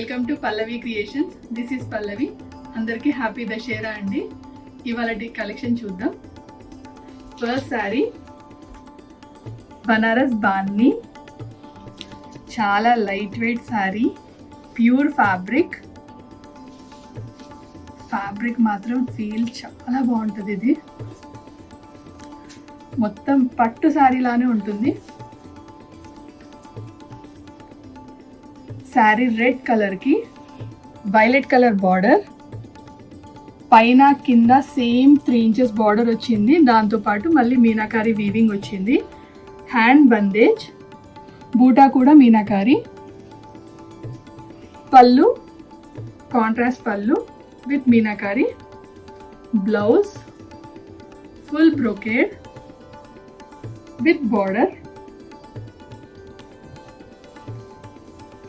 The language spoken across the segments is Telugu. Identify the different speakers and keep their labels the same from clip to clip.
Speaker 1: Welcome to Pallavi creations. This is Pallavi. అందరికీ హ్యాపీ దశేరా అండి. ఇవాళ కలెక్షన్ చూద్దాం. ఫస్ట్ శారీ బనారస్ బాందిని, చాలా light wait sari, pure fabric మాత్రం ఫీల్ చాలా బాగుంటుంది. ఇది మొత్తం పట్టు శారీ లానే ఉంటుంది. శారీ రెడ్ కలర్కి వైలెట్ కలర్ బార్డర్, పైన కింద సేమ్ 3 inches బార్డర్ వచ్చింది. దాంతోపాటు మళ్ళీ మీనాకారి వీవింగ్ వచ్చింది. హ్యాండ్ బందేజ్, బూటా కూడా మీనాకారి. పళ్ళు కాంట్రాస్ట్ పళ్ళు with meenakari. Blouse full brocade with border.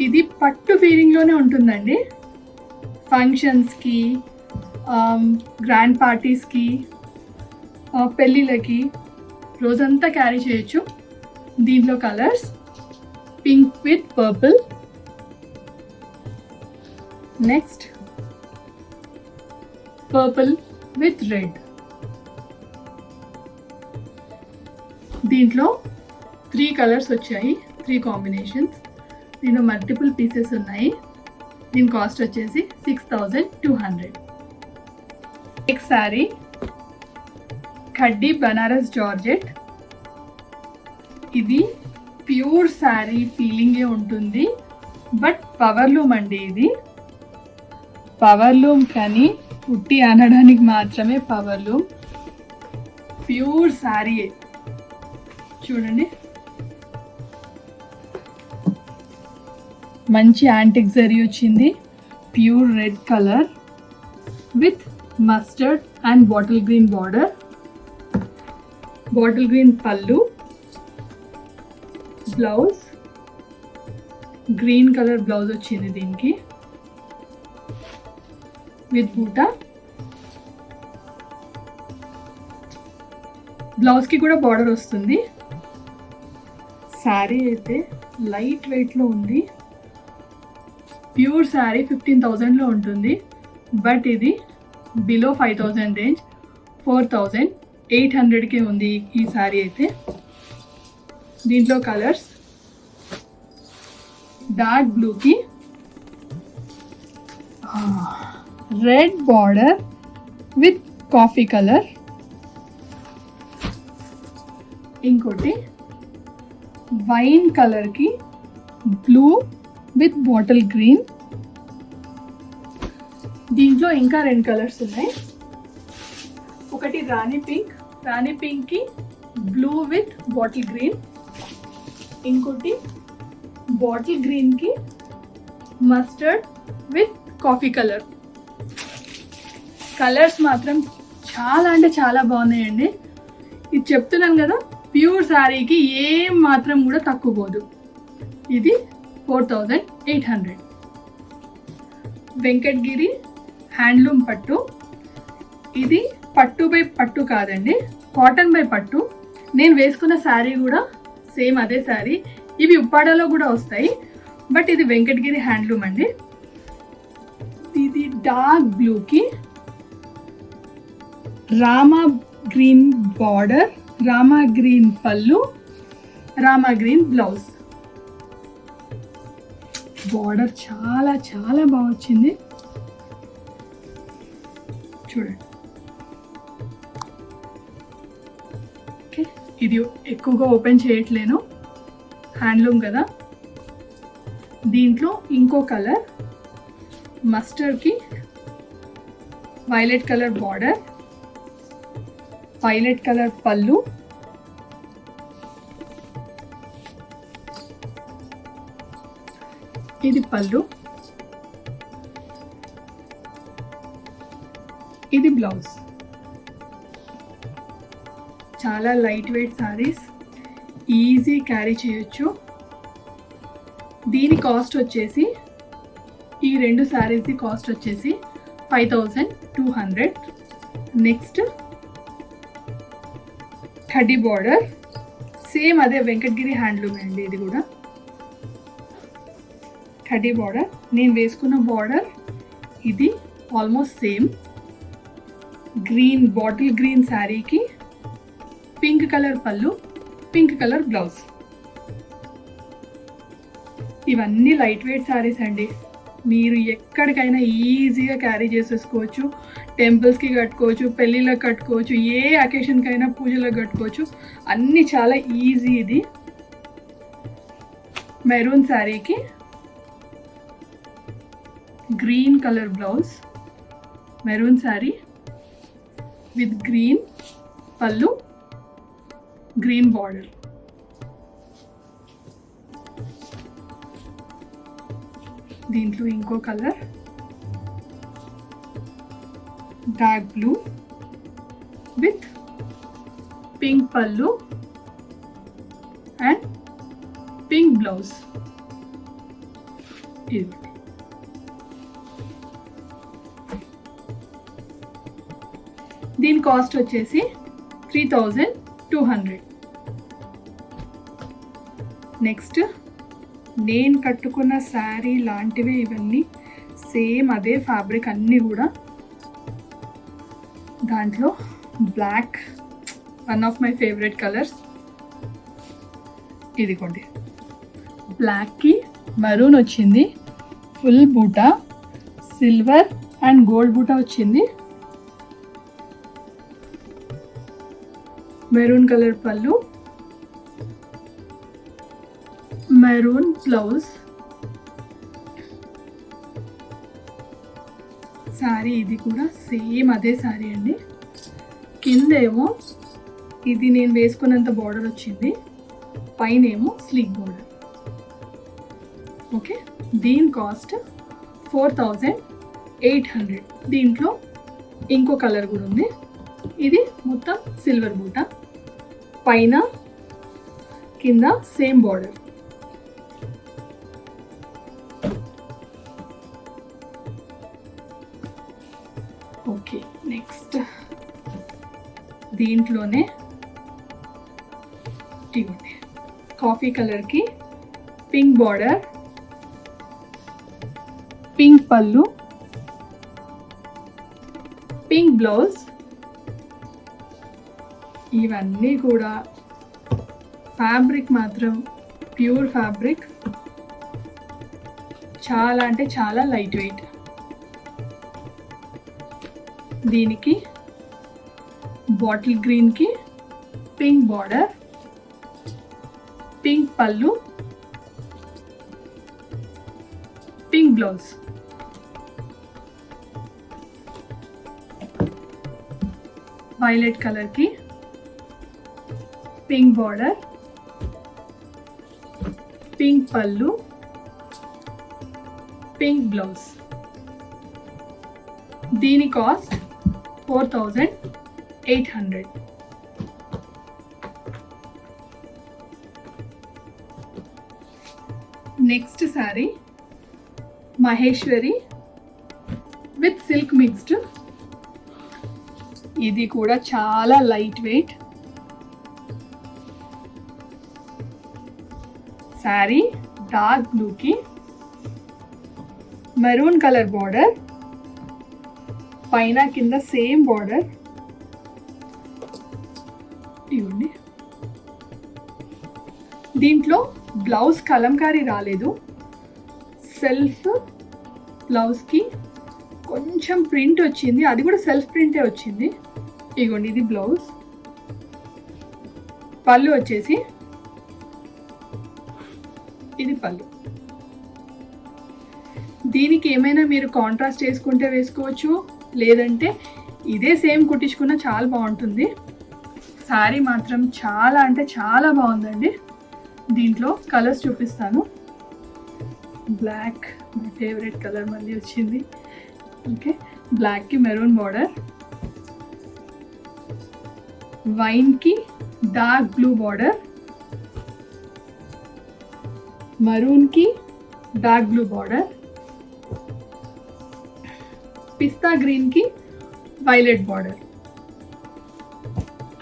Speaker 1: ఇది పట్టు ఫీలింగ్లోనే ఉంటుందండి. ఫంక్షన్స్కి, గ్రాండ్ పార్టీస్కి, పెళ్ళిళ్ళకి రోజంతా క్యారీ చేయొచ్చు. దీంట్లో colours pink with purple, next purple with red. దీంట్లో 3 కలర్స్ వచ్చాయి, 3 కాంబినేషన్స్. దీనిలో మల్టిపుల్ పీసెస్ ఉన్నాయి. దీని కాస్ట్ వచ్చేసి 6200. Next sari khaddi Banaras georgette. ఇది ప్యూర్ శారీ ఫీలింగే ఉంటుంది, బట్ పవర్ లూమ్ అండి. ఇది పవర్ లూమ్ కానీ పుట్టి అనడానికి మాత్రమే పవర్ లూమ్. ప్యూర్ శారీ చూడండి, మంచి యాంటిక్ జరీ వచ్చింది. Pure red colour with mustard and bottle green border. Bottle green పళ్ళు, బ్లౌజ్ గ్రీన్ కలర్ బ్లౌజ్ వచ్చింది దీనికి విత్ బూటా. బ్లౌజ్కి కూడా బార్డర్ వస్తుంది. శారీ అయితే లైట్ వెయిట్లో ఉంది. ప్యూర్ శారీ 15,000లో ఉంటుంది, బట్ ఇది బిలో 5,000 రేంజ్, 4,800కే ఉంది ఈ శారీ అయితే. దీంట్లో కలర్స్ డార్క్ బ్లూకి red border with coffee colour, ఇంకోటి వైన్ కలర్కి బ్లూ విత్ బాటిల్ గ్రీన్. దీంట్లో ఇంకా 2 కలర్స్ ఉన్నాయి. ఒకటి రాణి పింక్కి బ్లూ విత్ బాటిల్ గ్రీన్, ఇంకోటి బాటిల్ గ్రీన్కి mustard with coffee colour. Colours మాత్రం చాలా అంటే చాలా బాగున్నాయండి. ఇది చెప్తున్నాను కదా, ప్యూర్ శారీకి ఏం మాత్రం కూడా తక్కువ పోదు. ఇది 4800. వెంకటగిరి హ్యాండ్లూమ్ పట్టు. ఇది పట్టు బై పట్టు కాదండి, కాటన్ బై పట్టు. నేను వేసుకున్న శారీ కూడా సేమ్ అదే శారీ. ఇవి ఉప్పాడలో కూడా వస్తాయి, బట్ ఇది వెంకటగిరి హ్యాండ్లూమ్ అండి. ఇది డార్క్ బ్లూకి Rama green border, Rama green పళ్ళు, రామా గ్రీన్ బ్లౌజ్. బార్డర్ చాలా చాలా బాగా వచ్చింది చూడండి. ఓకే, ఇది ఎక్కువగా ఓపెన్ చేయట్లేను, హ్యాండ్లూమ్ కదా. దీంట్లో ఇంకో కలర్ మస్టర్డ్కి violet colour border, violet colour పళ్ళు, ఇది పళ్ళు, ఇది బ్లౌజ్. చాలా light weight saris, easy carry చేయొచ్చు. దీని కాస్ట్ వచ్చేసి, ఈ 2 శారీస్ది కాస్ట్ వచ్చేసి 5200. నెక్స్ట్ ఖడ్డీ బార్డర్, సేమ్ అదే వెంకటగిరి హ్యాండ్లూమ్ అండి. ఇది కూడా కడ్డీ బార్డర్. నేను వేసుకున్న బార్డర్ ఇది almost same. Green, bottle green శారీకి పింక్ కలర్ పళ్ళు, పింక్ కలర్ బ్లౌజ్. ఇవన్నీ లైట్ వెయిట్ శారీస్ అండి. మీరు ఎక్కడికైనా ఈజీగా క్యారీ చేసేసుకోవచ్చు. టెంపుల్స్కి కట్టుకోవచ్చు, పెళ్ళిళ్ళకి కట్టుకోవచ్చు, ఏ అకేషన్కైనా పూజలకు కట్టుకోవచ్చు. అన్నీ చాలా ఈజీ. ఇది మెరూన్ శారీకి green colour blouse, maroon sari with green పళ్ళు, గ్రీన్ బార్డర్. దీంట్లో ఇంకో colour dark blue with pink పళ్ళు అండ్ పింక్ బ్లౌజ్. ఇది దీని కాస్ట్ వచ్చేసి 3200. నెక్స్ట్ నేను కట్టుకున్న శారీ లాంటివే ఇవన్నీ, సేమ్ అదే ఫ్యాబ్రిక్ అన్నీ కూడా. దాంట్లో black one of my favourite colours. ఇదిగోండి, బ్లాక్కి మరూన్ వచ్చింది, ఫుల్ బూటా, సిల్వర్ అండ్ గోల్డ్ బూటా వచ్చింది, మెరూన్ కలర్ పళ్ళు, మెరూన్ బ్లౌజ్. శారీ ఇది కూడా సేమ్ అదే శారీ అండి. కిందేమో ఇది నేను వేసుకున్నంత బార్డర్ వచ్చింది, పైన ఏమో స్లీక్ బార్డర్. ఓకే, దీని కాస్ట్ 4800. దీంట్లో ఇంకో కలర్ కూడా ఉంది. ఇది మొత్తం సిల్వర్ బూట, పైన కింద సేమ్ బార్డర్. ఓకే, నెక్స్ట్ దీంట్లోనే ఇవ్వండి, కాఫీ కలర్కి పింక్ బార్డర్, పింక్ పళ్ళు, పింక్ బ్లౌజ్. ఇవన్నీ కూడా ఫ్యాబ్రిక్ మాత్రం ప్యూర్ ఫ్యాబ్రిక్, చాలా అంటే చాలా లైట్ వెయిట్. దీనికి బాటిల్ గ్రీన్కి పింక్ బార్డర్, పింక్ పళ్ళు, పింక్ బ్లౌజ్. వైలెట్ కలర్కి పింక్ బార్డర్, పింక్ పళ్ళు, పింక్ బ్లౌజ్. దీని cost 4800. Next sari Maheshwari with silk mixed. ఇది కూడా చాలా లైట్ వెయిట్ శారీ. డార్క్ బ్లూకి మెరూన్ కలర్ బార్డర్, పైన కింద సేమ్ బార్డర్. ఇవ్వండి, దీంట్లో బ్లౌజ్ కలంకారీ రాలేదు, సెల్ఫ్ బ్లౌజ్కి కొంచెం ప్రింట్ వచ్చింది, అది కూడా సెల్ఫ్ ప్రింటే వచ్చింది. ఇగోండి, ఇది బ్లౌజ్. పళ్ళు వచ్చేసి ఇది పళ్ళు. దీనికి ఏమైనా మీరు కాంట్రాస్ట్ వేసుకుంటే వేసుకోవచ్చు, లేదంటే ఇదే సేమ్ కుట్టించుకున్న చాలా బాగుంటుంది. శారీ మాత్రం చాలా అంటే చాలా బాగుందండి. దీంట్లో కలర్స్ చూపిస్తాను. బ్లాక్ మై ఫేవరెట్ కలర్ మళ్ళీ వచ్చింది. ఓకే, బ్లాక్కి మెరూన్ బార్డర్, వైన్కి డార్క్ బ్లూ బార్డర్, మరూన్కి డార్క్ బ్లూ బార్డర్, పిస్తా గ్రీన్కి వైలెట్ బార్డర్.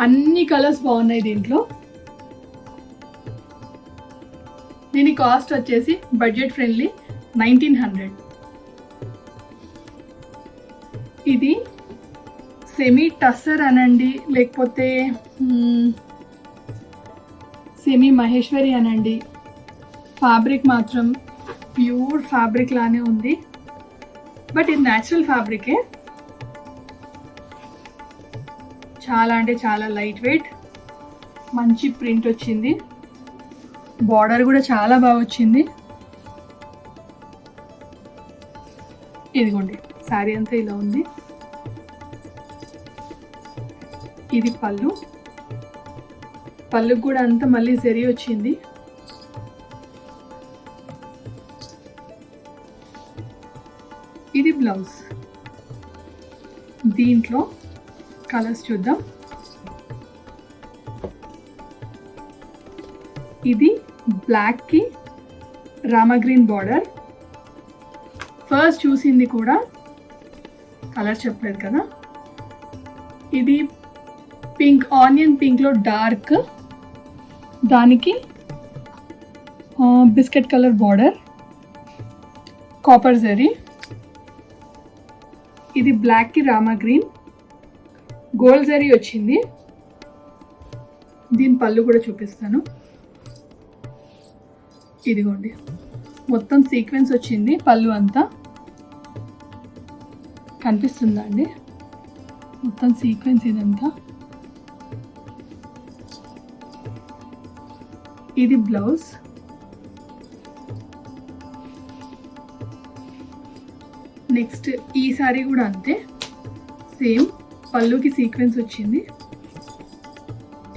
Speaker 1: అన్ని కలర్స్ బాగున్నాయి దీంట్లో. దీని కాస్ట్ వచ్చేసి బడ్జెట్ ఫ్రెండ్లీ 1900. ఇది సెమీ టస్సర్ అనండి, లేకపోతే సెమీ మహేశ్వరి అనండి, ఫ్యాబ్రిక్ మాత్రం ప్యూర్ ఫ్యాబ్రిక్ లానే ఉంది. బట్ ఇది న్యాచురల్ ఫ్యాబ్రికే. చాలా అంటే చాలా లైట్ వెయిట్, మంచి ప్రింట్ వచ్చింది. బార్డర్ కూడా చాలా బాగా వచ్చింది. ఇదిగోండి శారీ అంతా ఇలా ఉంది. ఇది పళ్ళు. పళ్ళుకు కూడా అంతా మళ్ళీ జరీ వచ్చింది. ఇది బ్లౌజ్. దీంట్లో కలర్స్ చూద్దాం. ఇది బ్లాక్ కి రామా గ్రీన్ బార్డర్. ఫస్ట్ చూసింది కూడా కలర్ చెప్పలేదు కదా. ఇది పింక్, ఆనియన్ పింక్ లో డార్క్, దానికి biscuit colour border, copper zari. ఇది బ్లాక్ కి రామా గ్రీన్, గోల్డ్ జరీ వచ్చింది. దీని పళ్ళు కూడా చూపిస్తాను. ఇదిగోండి మొత్తం సీక్వెన్స్ వచ్చింది. పళ్ళు అంతా కనిపిస్తుందా అండి? మొత్తం సీక్వెన్స్ ఇదంతా. ఇది బ్లౌజ్. నెక్స్ట్ ఈ సారీ కూడా అంతే, సేమ్ పళ్ళుకి సీక్వెన్స్ వచ్చింది.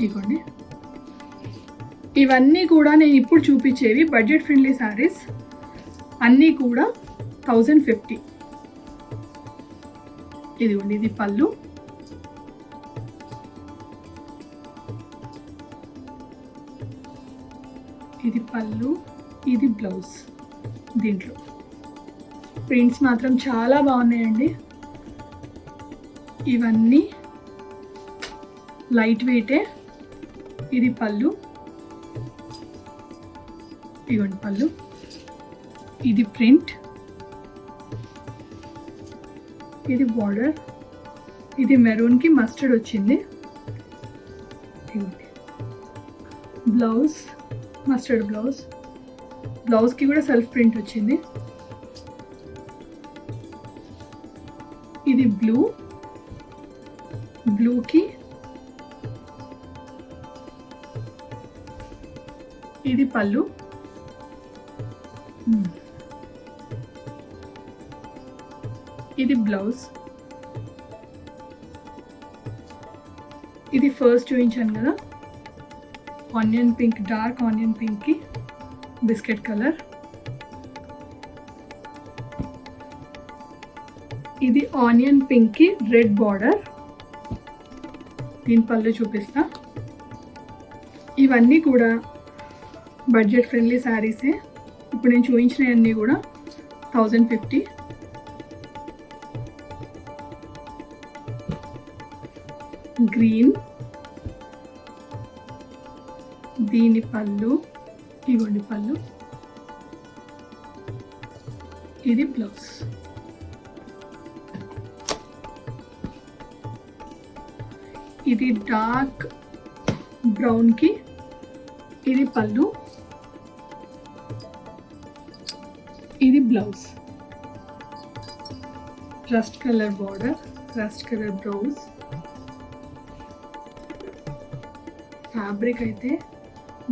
Speaker 1: ఇదిగోండి. ఇవన్నీ కూడా నేను ఇప్పుడు చూపించేవి బడ్జెట్ ఫ్రెండ్లీ సారీస్. అన్నీ కూడా 1050. ఇదిగోండి ఇది పళ్ళు. ఇది పళ్ళు, ఇది బ్లౌజ్. దీంట్లో ప్రింట్స్ మాత్రం చాలా బాగున్నాయండి. ఇవన్నీ లైట్ వెయిటే. ఇది పళ్ళు. ఇదిగోండి పళ్ళు. ఇది ప్రింట్. ఇది బార్డర్. ఇది మెరూన్కి మస్టర్డ్ వచ్చింది. Blouse mustard blouse. బ్లౌజ్కి కూడా సెల్ఫ్ ప్రింట్ వచ్చింది. ఇది బ్లూ. బ్లూకి ఇది పళ్ళు. ఇది బ్లౌజ్. ఇది ఫస్ట్ చూపించాను కదా, ఆనియన్ పింక్, డార్క్ ఆనియన్ పింక్కి బిస్కెట్ కలర్. ఇది ఆనియన్ పింక్కి రెడ్ బార్డర్. దీని పళ్ళు చూపిస్తా. ఇవన్నీ కూడా బడ్జెట్ ఫ్రెండ్లీ శారీసే. ఇప్పుడు నేను చూపించినవన్నీ కూడా 1050. గ్రీన్, దీని పళ్ళు. ఇవ్వండి పళ్ళు. ఇది బ్లౌజ్. ఇది డార్క్ బ్రౌన్కి ఇది పళ్ళు. ఇది blouse. Rust colour border, rust colour blouse. Fabric అయితే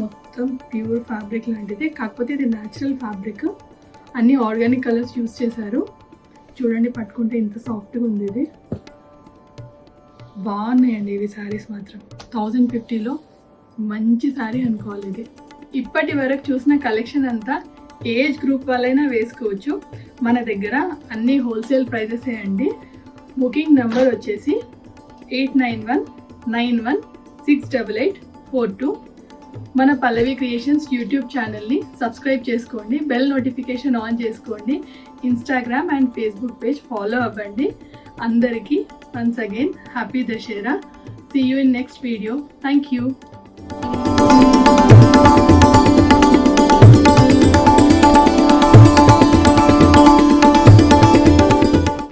Speaker 1: మొత్తం ప్యూర్ ఫ్యాబ్రిక్ లాంటిది, కాకపోతే ఇది న్యాచురల్ ఫ్యాబ్రిక్. అన్ని ఆర్గానిక్ కలర్స్ యూజ్ చేశారు. చూడండి పట్టుకుంటే ఇంత సాఫ్ట్గా ఉంది. ఇది బాగున్నాయండి ఇవి శారీస్ మాత్రం. 1050లో మంచి శారీ అనుకోవాలి ఇది. ఇప్పటి వరకు చూసిన కలెక్షన్ అంతా ఏజ్ గ్రూప్ వాళ్ళైనా వేసుకోవచ్చు. మన దగ్గర అన్ని హోల్సేల్ ప్రైజెసే అండి. బుకింగ్ నెంబర్ వచ్చేసి 8919168842. మన పల్లవి క్రియేషన్స్ యూట్యూబ్ ఛానల్ని సబ్స్క్రైబ్ చేసుకోండి, బెల్ నోటిఫికేషన్ ఆన్ చేసుకోండి, Instagram and Facebook page follow అవ్వండి. అందరికీ once again happy Dasara. See you in next video. Thank you.